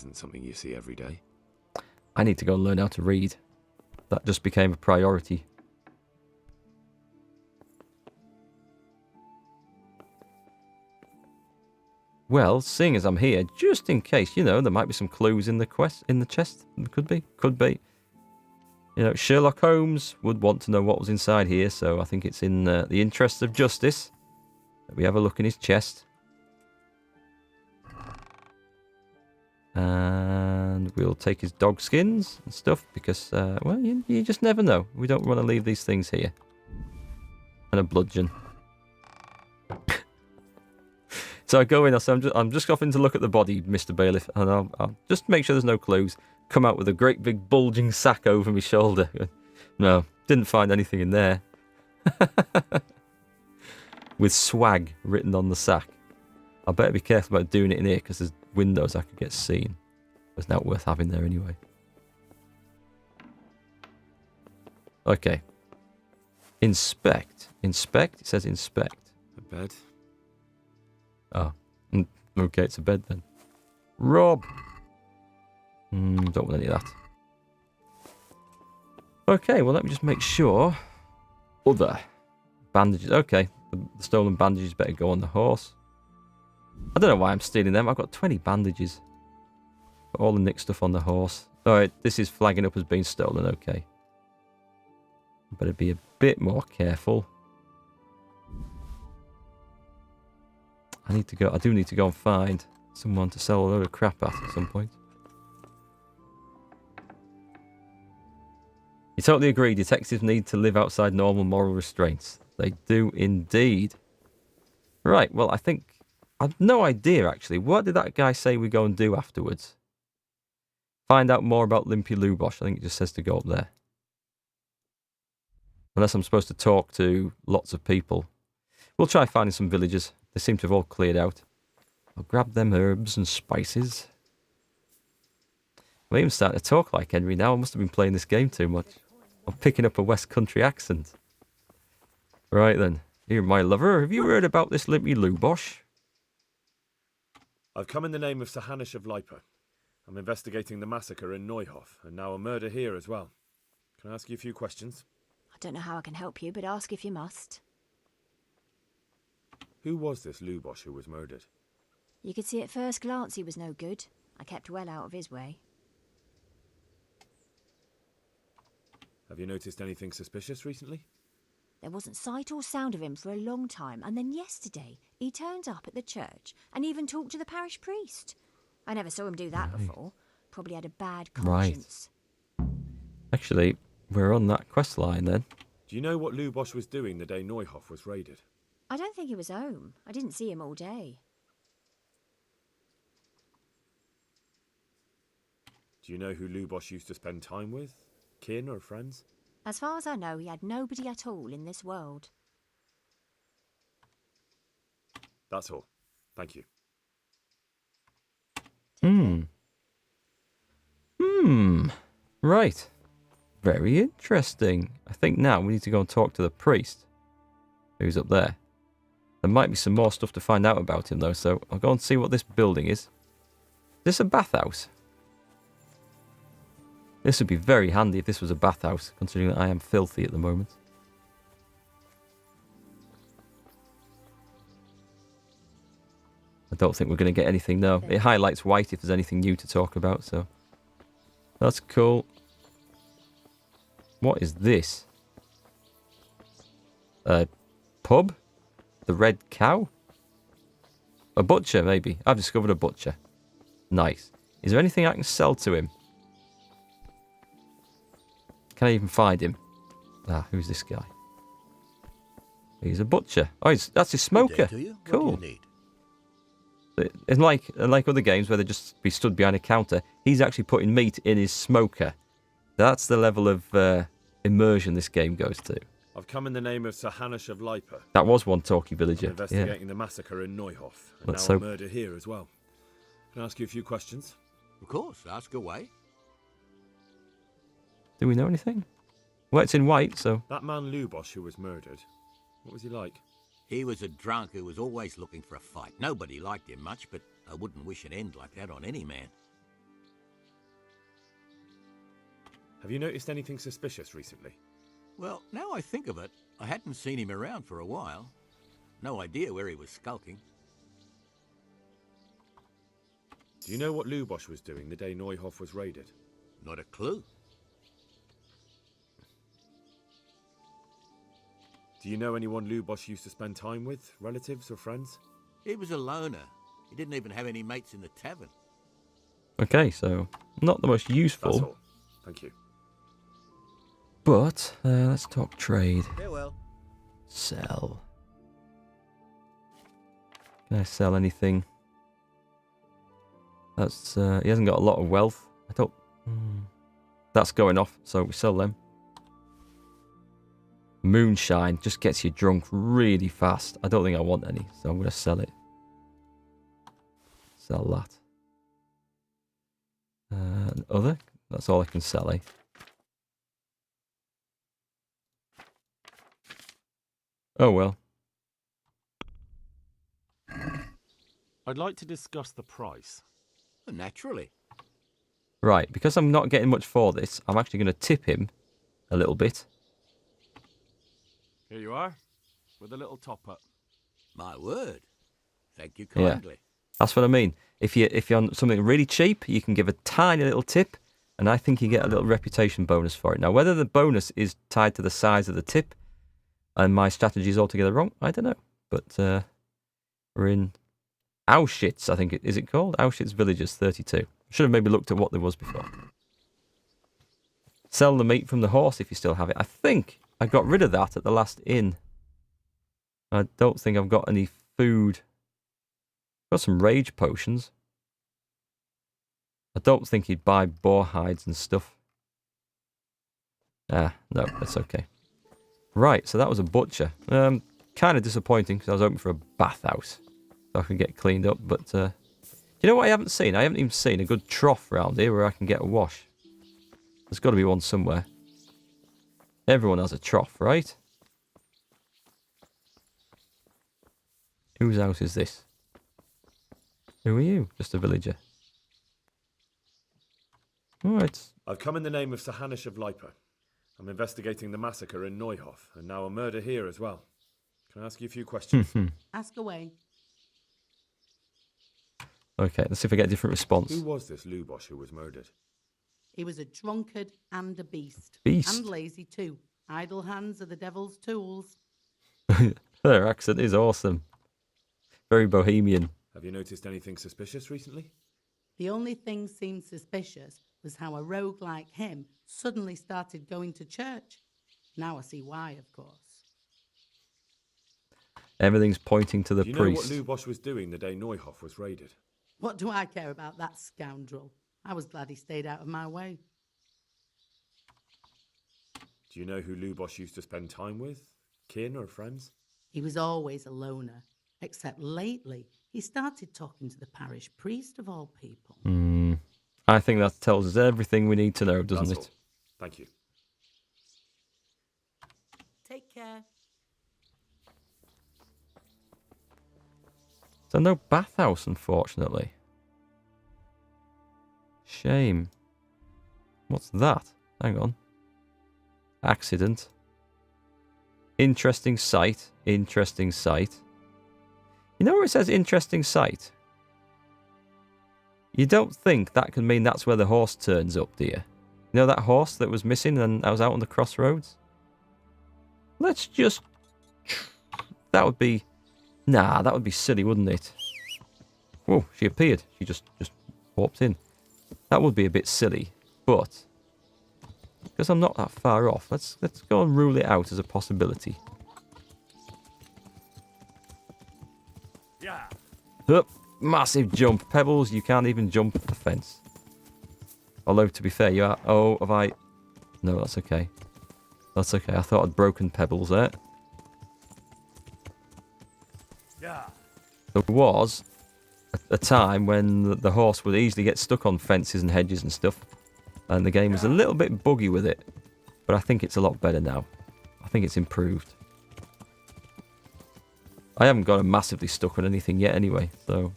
isn't something you see every day. I need to go and learn how to read. That just became a priority. Well, seeing as I'm here, just in case, you know, there might be some clues in the chest. Could be. You know, Sherlock Holmes would want to know what was inside here, so I think it's in the interests of justice that we have a look in his chest. And we'll take his dog skins and stuff because, well, you just never know. We don't want to leave these things here. And a bludgeon. So I go in, I say, I'm just off in to look at the body, Mr. Bailiff, and I'll just make sure there's no clues. Come out with a great big bulging sack over my shoulder. No, didn't find anything in there. With swag written on the sack. I better be careful about doing it in here because there's windows I could get seen. It's not worth having there anyway. Okay. Inspect. Inspect? It says inspect. A bed. Oh. Okay, it's a bed then. Rob! Don't want any of that. Okay, well let me just make sure. Other. Bandages. Okay, the stolen bandages better go on the horse. I don't know why I'm stealing them. I've got 20 bandages. Got all the nick stuff on the horse. Alright, this is flagging up as being stolen. Okay. Better be a bit more careful. I do need to go and find someone to sell a load of crap at some point. You totally agree. Detectives need to live outside normal moral restraints. They do indeed. Right, well, I think... I've no idea, actually. What did that guy say we go and do afterwards? Find out more about Limpy Lubosh. I think it just says to go up there. Unless I'm supposed to talk to lots of people. We'll try finding some villagers. They seem to have all cleared out. I'll grab them herbs and spices. I'm even starting to talk like Henry now. I must have been playing this game too much. I'm picking up a West Country accent. Right then. Here, my lover. Have you heard about this Limpy Lubosh? I've come in the name of Sir Hanish of Lipa. I'm investigating the massacre in Neuhof, and now a murder here as well. Can I ask you a few questions? I don't know how I can help you, but ask if you must. Who was this Lubosh who was murdered? You could see at first glance he was no good. I kept well out of his way. Have you noticed anything suspicious recently? There wasn't sight or sound of him for a long time, and then yesterday he turned up at the church and even talked to the parish priest. I never saw him do that before. Probably had a bad conscience. Right. Actually, we're on that quest line then. Do you know what Lubosh was doing the day Neuhof was raided? I don't think he was home. I didn't see him all day. Do you know who Lubosh used to spend time with? Kin or friends? As far as I know, he had nobody at all in this world. That's all. Thank you. Right. Very interesting. I think now we need to go and talk to the priest. Who's up there. There might be some more stuff to find out about him though, so I'll go and see what this building is. Is this a bathhouse? This would be very handy if this was a bathhouse, considering that I am filthy at the moment. I don't think we're going to get anything, no. It highlights white if there's anything new to talk about, so... That's cool. What is this? A pub? The Red Cow? A butcher, maybe. I've discovered a butcher. Nice. Is there anything I can sell to him? Can I even find him? Ah, who's this guy? He's a butcher. Oh, that's his smoker. Cool. Like other games where they just be stood behind a counter, he's actually putting meat in his smoker. That's the level of immersion this game goes to. I've come in the name of Sir Hanish of Lipa. That was one talky villager. I'm investigating the massacre in Neuhof, and Let's now hope. a murder here as well. Can I ask you a few questions? Of course, ask away. Do we know anything? Well, it's in white, so... That man Lubosh who was murdered, what was he like? He was a drunk who was always looking for a fight. Nobody liked him much, but I wouldn't wish an end like that on any man. Have you noticed anything suspicious recently? Well, now I think of it, I hadn't seen him around for a while. No idea where he was skulking. Do you know what Lubosh was doing the day Neuhof was raided? Not a clue. Do you know anyone Lubosh used to spend time with? Relatives or friends? He was a loner. He didn't even have any mates in the tavern. Okay, so not the most That's useful, all. Thank you. but let's talk trade. Farewell. Sell. Can I sell anything? That's he hasn't got a lot of wealth. I don't. That's going off, so we sell them. Moonshine just gets you drunk really fast. I don't think I want any, so I'm going to sell it. Sell that. Other? That's all I can sell, eh? Oh well. I'd like to discuss the price. Naturally. Right, because I'm not getting much for this, I'm actually going to tip him a little bit. Here you are, with a little top-up. My word. Thank you Yeah. kindly. That's what I mean. If you're on something really cheap, you can give a tiny little tip, and I think you get a little reputation bonus for it. Now, whether the bonus is tied to the size of the tip, and my strategy is altogether wrong, I don't know. But we're in Auschwitz, I think. Is it called? Auschwitz Villages 32. Should have maybe looked at what there was before. Sell the meat from the horse if you still have it. I think I got rid of that at the last inn. I don't think I've got any food. Got some rage potions. I don't think he'd buy boar hides and stuff. No, that's okay. Right, so that was a butcher. Kind of disappointing because I was hoping for a bathhouse so I can get cleaned up. But do you know what I haven't seen? I haven't even seen a good trough around here where I can get a wash. There's got to be one somewhere. Everyone has a trough, right? Whose house is this? Who are you? Just a villager. Alright. I've come in the name of Sir Hanish of Lipa. I'm investigating the massacre in Neuhof, and now a murder here as well. Can I ask you a few questions? Ask away. Okay, let's see if I get a different response. Who was this Lubosh who was murdered? He was a drunkard and a beast. Beast? And lazy too. Idle hands are the devil's tools. Their accent is awesome. Very bohemian. Have you noticed anything suspicious recently? The only thing seemed suspicious was how a rogue like him suddenly started going to church. Now I see why, of course. Everything's pointing to the Do you priest. know what Lubosh was doing the day Neuhof was raided? What do I care about that scoundrel? I was glad he stayed out of my way. Do you know who Lubosh used to spend time with? Kin or friends? He was always a loner, except lately he started talking to the parish priest of all people. I think that tells us everything we need to know, doesn't That's it? all. Thank you. Take care. So no bathhouse, unfortunately. Shame. What's that? Hang on. Accident. Interesting sight. Interesting sight. You know where it says interesting sight? You don't think that can mean that's where the horse turns up, do you? You know that horse that was missing and I was out on the crossroads? Let's just... That would be... Nah, that would be silly, wouldn't it? Whoa, she appeared. She just walked in. That would be a bit silly, but... Because I'm not that far off, let's go and rule it out as a possibility. Yeah. Hup, massive jump. Pebbles, you can't even jump the fence. Although, to be fair, you are... Oh, have I... No, that's okay. That's okay. I thought I'd broken Pebbles there. Yeah. There was a time when the horse would easily get stuck on fences and hedges and stuff. And the game was a little bit buggy with it. But I think it's a lot better now. I think it's improved. I haven't got him massively stuck on anything yet anyway, so...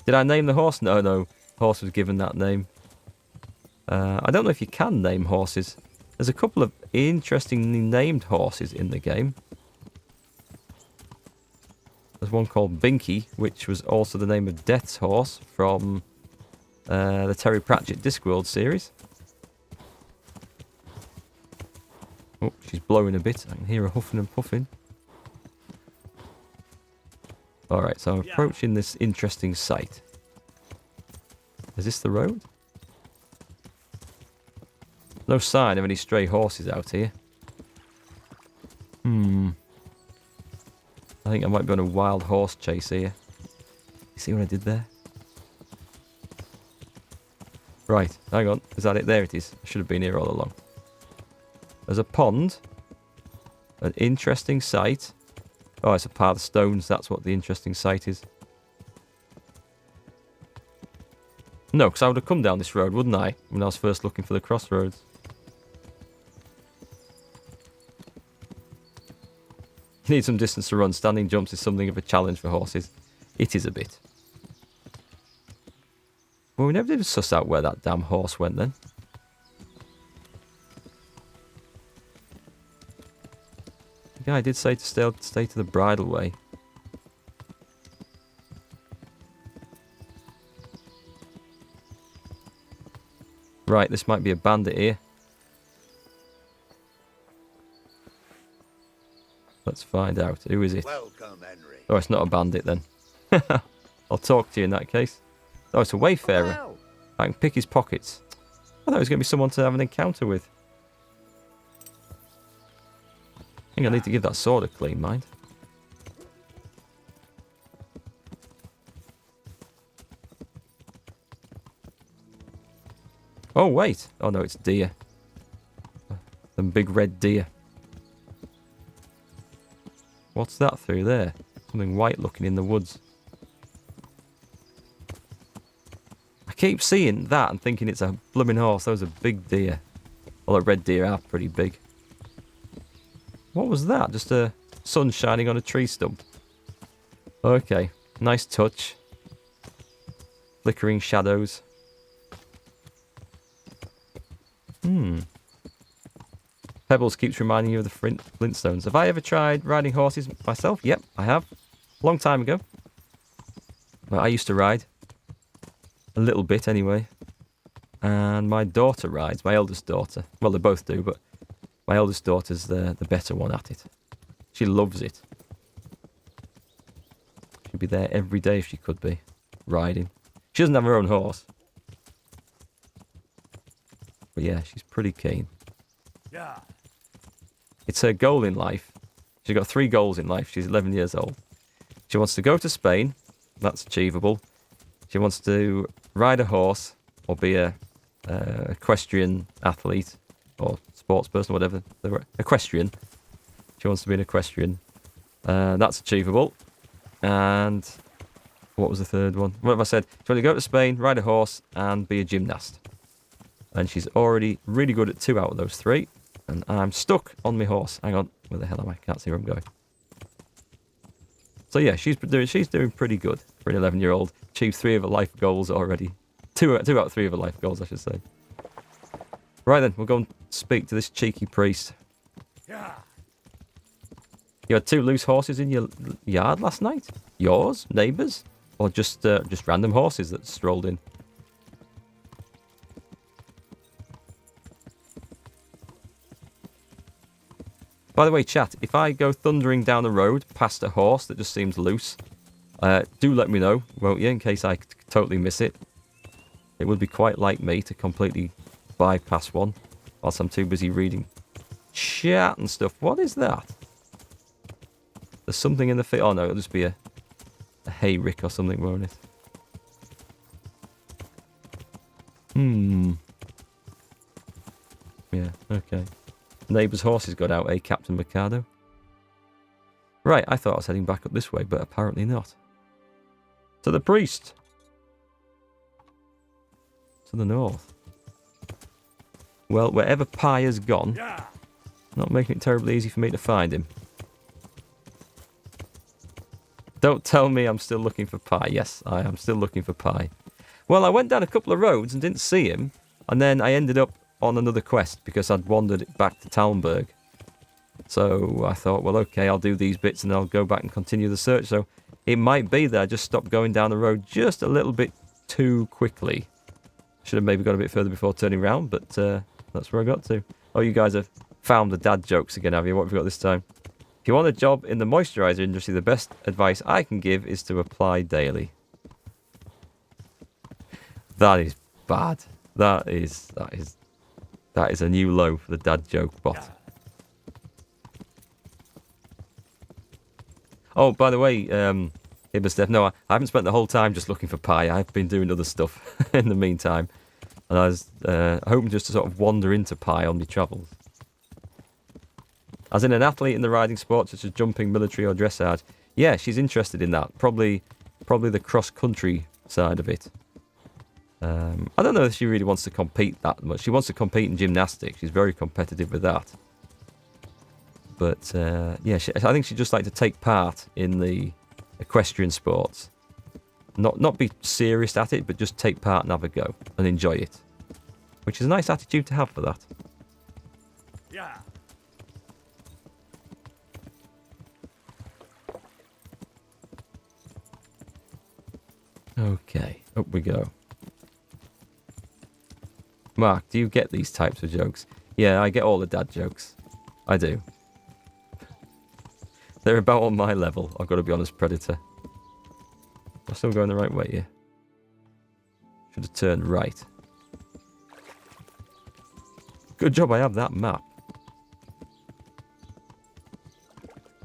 Did I name the horse? No. Horse was given that name. I don't know if you can name horses. There's a couple of interestingly named horses in the game. There's one called Binky, which was also the name of Death's horse from the Terry Pratchett Discworld series. Oh, she's blowing a bit. I can hear her huffing and puffing. Alright, so I'm approaching this interesting site. Is this the road? No sign of any stray horses out here. I think I might be on a wild horse chase here. You see what I did there? Right, hang on. Is that it? There it is. I should have been here all along. There's a pond. An interesting site. Oh, it's a pile of stones. That's what the interesting site is. No, because I would have come down this road, wouldn't I? When I was first looking for the crossroads. You need some distance to run. Standing jumps is something of a challenge for horses. It is a bit. Well, we never did suss out where that damn horse went then. The guy did say to stay to the bridleway. Right, this might be a bandit here. Let's find out. Who is it? Welcome, Henry. Oh, it's not a bandit then. I'll talk to you in that case. Oh, it's a wayfarer. I can pick his pockets. I thought it was going to be someone to have an encounter with. I think I need to give that sword a clean, mind. Oh, wait. Oh, no, it's deer. Them big red deer. What's that through there? Something white looking in the woods. I keep seeing that and thinking it's a blooming horse. Those are big deer. Although red deer are pretty big. What was that? Just a sun shining on a tree stump. Okay. Nice touch. Flickering shadows. Pebbles keeps reminding you of the Flintstones. Have I ever tried riding horses myself? Yep, I have. Long time ago. Well, I used to ride. A little bit, anyway. And my daughter rides. My eldest daughter. Well, they both do, but my eldest daughter's the better one at it. She loves it. She'd be there every day if she could be. Riding. She doesn't have her own horse. But yeah, she's pretty keen. Yeah. It's her goal in life. She's got 3 goals in life. She's 11 years old. She wants to go to Spain. That's achievable. She wants to ride a horse or be a equestrian athlete or sports person or whatever. Equestrian. She wants to be an equestrian. That's achievable. And what was the third one? What have I said? She wants to go to Spain, ride a horse, and be a gymnast. And she's already really good at 2 out of those 3. And I'm stuck on my horse. Hang on. Where the hell am I? Can't see where I'm going. So yeah, she's doing pretty good for an 11-year-old. Achieved 3 of her life goals already. 2 out of 3 of her life goals, I should say. Right then, we'll go and speak to this cheeky priest. Yeah. You had 2 loose horses in your yard last night? Yours? Neighbours? Or just random horses that strolled in? By the way, chat, if I go thundering down the road past a horse that just seems loose, do let me know, won't you, in case I totally miss it. It would be quite like me to completely bypass one whilst I'm too busy reading chat and stuff. What is that? There's something in the field. Oh no, it'll just be a hay rick or something, won't it? Yeah, okay. Neighbour's horses got out, eh, Captain Mikado? Right, I thought I was heading back up this way, but apparently not. To the priest! To the north. Well, wherever Pi has gone, not making it terribly easy for me to find him. Don't tell me I'm still looking for Pi. Yes, I am still looking for Pi. Well, I went down a couple of roads and didn't see him. And then I ended up on another quest because I'd wandered back to Talmberg. So I thought, well, okay, I'll do these bits and I'll go back and continue the search. So it might be that I just stopped going down the road just a little bit too quickly. Should have maybe gone a bit further before turning around, but that's where I got to. Oh, you guys have found the dad jokes again, have you? What have you got this time? If you want a job in the moisturiser industry, the best advice I can give is to apply daily. That is bad. That is a new low for the dad joke bot. Oh, by the way, Steph, no, I haven't spent the whole time just looking for pie. I've been doing other stuff in the meantime. And I was hoping just to sort of wander into pie on my travels. As in an athlete in the riding sports, such as jumping, military or dressage. Yeah, she's interested in that. Probably the cross-country side of it. I don't know if she really wants to compete that much. She wants to compete in gymnastics. She's very competitive with that. But, yeah, I think she'd just like to take part in the equestrian sports. Not be serious at it, but just take part and have a go and enjoy it. Which is a nice attitude to have for that. Yeah. Okay, up we go. Mark, do you get these types of jokes? Yeah, I get all the dad jokes. I do. They're about on my level, I've got to be honest, Predator. I'm still going the right way here. Should have turned right. Good job I have that map.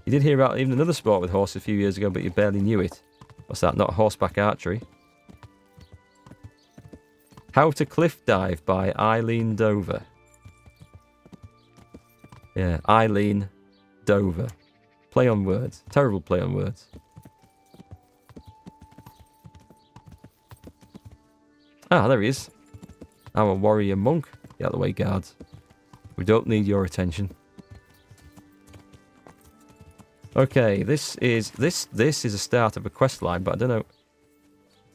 You did hear about even another sport with horses a few years ago, but you barely knew it. What's that? Not horseback archery. How to Cliff Dive by Eileen Dover. Yeah, Eileen Dover. Play on words. Terrible play on words. Ah, there he is. Our warrior monk. Get out of the way, guards. We don't need your attention. Okay, this is a start of a quest line, but I don't know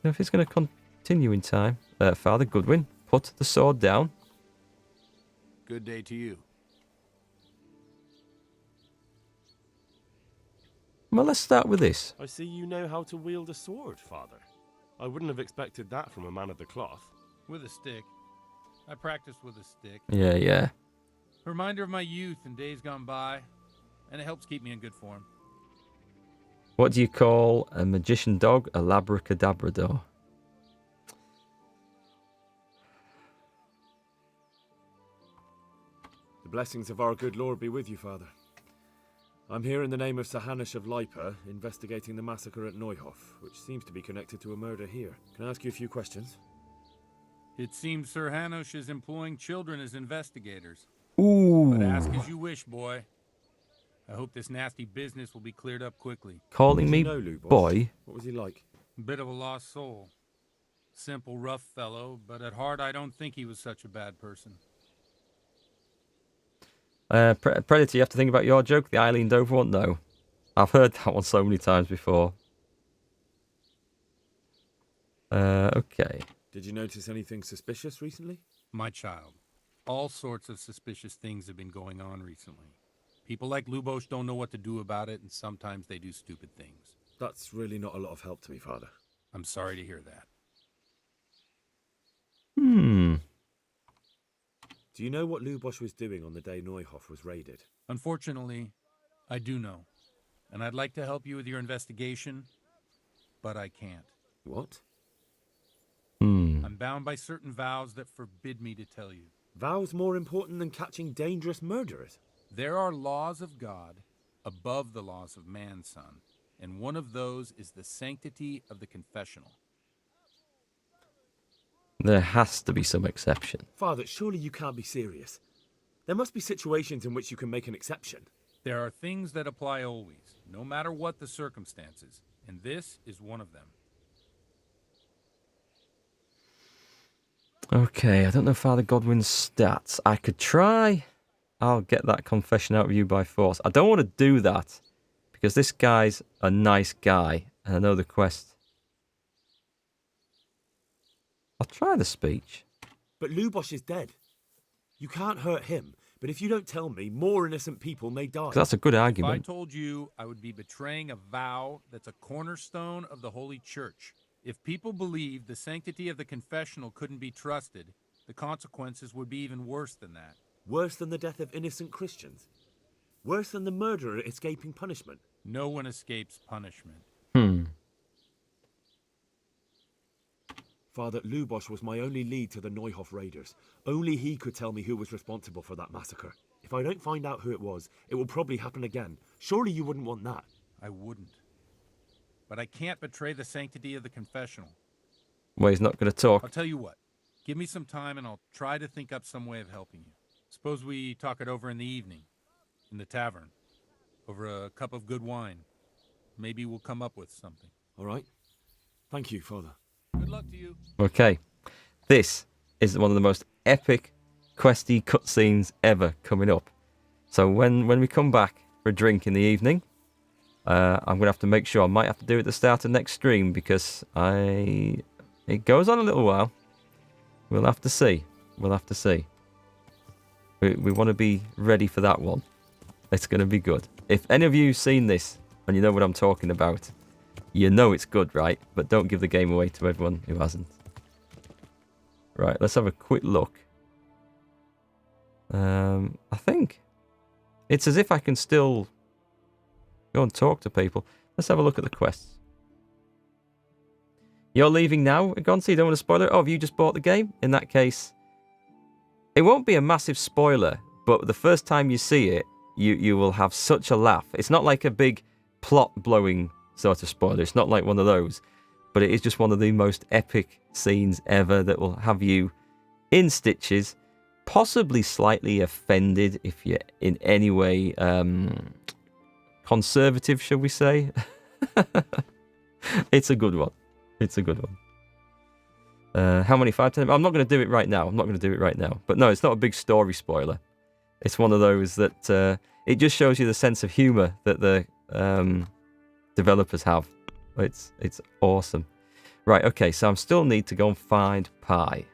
if it's going to continue in time. Father Godwin, put the sword down. Good day to you. Well, let's start with this. I see you know how to wield a sword, Father. I wouldn't have expected that from a man of the cloth. With a stick. I practice with a stick. Yeah. Reminder of my youth and days gone by, and it helps keep me in good form. What do you call a magician dog? A labracadabrador. The blessings of our good Lord be with you, Father. I'm here in the name of Sir Hanush of Lipa, investigating the massacre at Neuhof, which seems to be connected to a murder here. Can I ask you a few questions? It seems Sir Hanush is employing children as investigators. Ooh. But ask as you wish, boy. I hope this nasty business will be cleared up quickly. Calling me Did you know Lubosh? boy? What was he like? Bit of a lost soul. Simple, rough fellow, but at heart I don't think he was such a bad person. Predator, you have to think about your joke, the Eileen Dover one? No. I've heard that one so many times before. Okay. Did you notice anything suspicious recently? My child, all sorts of suspicious things have been going on recently. People like Lubosh don't know what to do about it, and sometimes they do stupid things. That's really not a lot of help to me, Father. I'm sorry to hear that. Do you know what Lubosh was doing on the day Neuhof was raided? Unfortunately, I do know. And I'd like to help you with your investigation, but I can't. What? I'm bound by certain vows that forbid me to tell you. Vows more important than catching dangerous murderers? There are laws of God above the laws of man, son, and one of those is the sanctity of the confessional. There has to be some exception. Father, surely you can't be serious. There must be situations in which you can make an exception. There are things that apply always, no matter what the circumstances, and this is one of them. Okay, I don't know Father Godwin's stats. I could try. I'll get that confession out of you by force. I don't want to do that, because this guy's a nice guy, and I know the quest. I'll try the speech. But Lubosh is dead. You can't hurt him, but if you don't tell me, more innocent people may die. 'Cause that's a good If I argument. told you, I would be betraying a vow that's a cornerstone of the Holy Church. If people believed the sanctity of the confessional couldn't be trusted, the consequences would be even worse than that. Worse than the death of innocent Christians? Worse than the murderer escaping punishment? No one escapes punishment. Father, Lubosh was my only lead to the Neuhof raiders. Only he could tell me who was responsible for that massacre. If I don't find out who it was, it will probably happen again. Surely you wouldn't want that. I wouldn't. But I can't betray the sanctity of the confessional. Well, he's not going to talk. I'll tell you what. Give me some time and I'll try to think up some way of helping you. Suppose we talk it over in the evening, in the tavern, over a cup of good wine. Maybe we'll come up with something. All right. Thank you, Father. Good luck to you. Okay. This is one of the most epic questy cutscenes ever coming up. So when we come back for a drink in the evening, I'm going to have to make sure. I might have to do it at the start of next stream because it goes on a little while. We'll have to see. We'll have to see. We want to be ready for that one. It's going to be good. If any of you've seen this and you know what I'm talking about, you know it's good, right? But don't give the game away to everyone who hasn't. Right, let's have a quick look. I think it's as if I can still go and talk to people. Let's have a look at the quests. You're leaving now, Gonzi? You don't want to spoil it? Oh, have you just bought the game? In that case, it won't be a massive spoiler, but the first time you see it, you will have such a laugh. It's not like a big plot-blowing sort of spoiler. It's not like one of those. But it is just one of the most epic scenes ever that will have you in stitches, possibly slightly offended if you're in any way conservative, shall we say. It's a good one. It's a good one. How many? 5 times? I'm not going to do it right now. But no, it's not a big story spoiler. It's one of those that it just shows you the sense of humour that the developers have. It's awesome. Right, okay, so I still need to go and find Pi,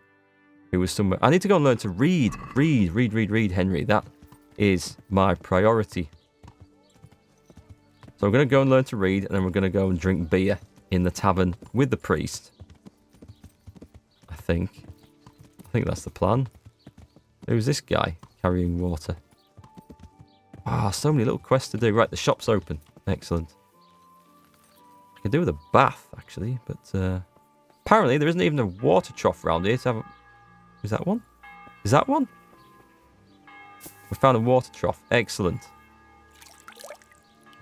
who was somewhere. I need to go and learn to read, Henry. That is my priority. So I'm going to go and learn to read, and then we're going to go and drink beer in the tavern with the priest. I think that's the plan. Who's this guy carrying water? Ah, so many little quests to do. Right, the shop's open. Excellent. I could do with a bath, actually, but apparently there isn't even a water trough around here to have a... Is that one? Is that one? We found a water trough. Excellent.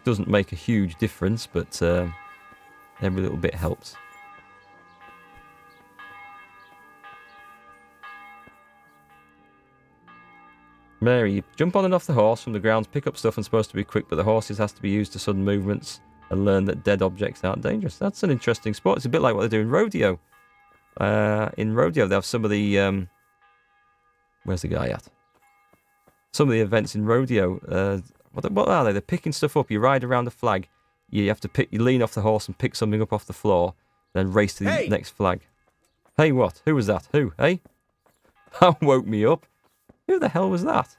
Doesn't make a huge difference, but every little bit helps. Mary, jump on and off the horse from the ground, pick up stuff and supposed to be quick, but the horses has to be used to sudden movements and learn that dead objects aren't dangerous. That's an interesting sport. It's a bit like what they do in rodeo. In rodeo, they have some of the... where's the guy at? Some of the events in rodeo, what are they? They're picking stuff up. You ride around the flag. You have to you lean off the horse and pick something up off the floor, then race to the next flag. Hey, what? Who was that? Who? Hey? That woke me up. Who the hell was that?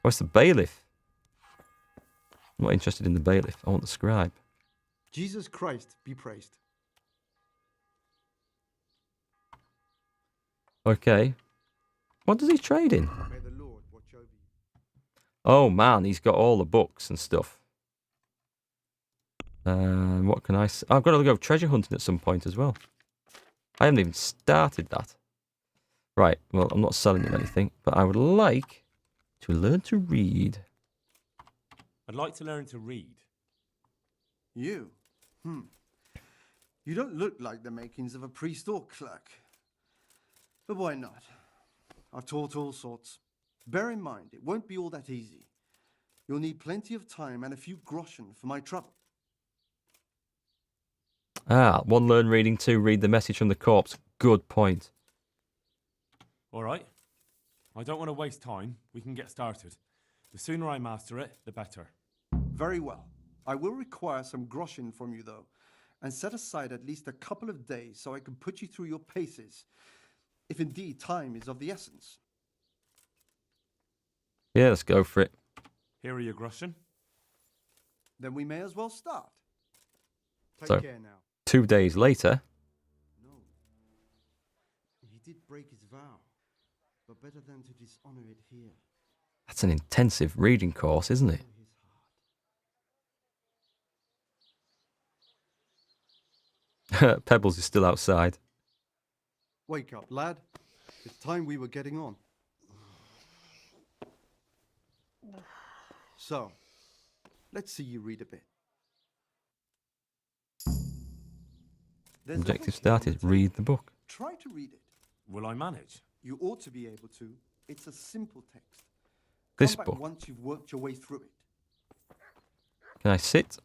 Oh, it's the bailiff. I'm not interested in the bailiff. I want the scribe. Jesus Christ be praised. Okay. What does he trade in? May the Lord watch over you. Oh, man, he's got all the books and stuff. What can I... I've got to go treasure hunting at some point as well. I haven't even started that. Right, well, I'm not selling him anything, but I would like to learn to read. I'd like to learn to read. You? You don't look like the makings of a priest or clerk. But why not? I've taught all sorts. Bear in mind, it won't be all that easy. You'll need plenty of time and a few groschen for my trouble. Ah, 1 learn reading, 2 read the message from the corpse. Good point. All right. I don't want to waste time. We can get started. The sooner I master it, the better. Very well. I will require some groschen from you, though, and set aside at least a couple of days so I can put you through your paces. if indeed time is of the essence. Yeah, let's go for it. Here are your groschen. Then we may as well start. Take So- care now. 2 days later. No. He did break his vow, but better than to dishonor it here. That's an intensive reading course, isn't it? His heart. Pebbles is still outside. Wake up, lad. It's time we were getting on. So, let's see you read a bit. There's a book Objective here on the started. table. Read the book. Try to read it. Will I manage? You ought to be able to. It's a simple text. This Come back book. once you've worked your way through it. Can I sit?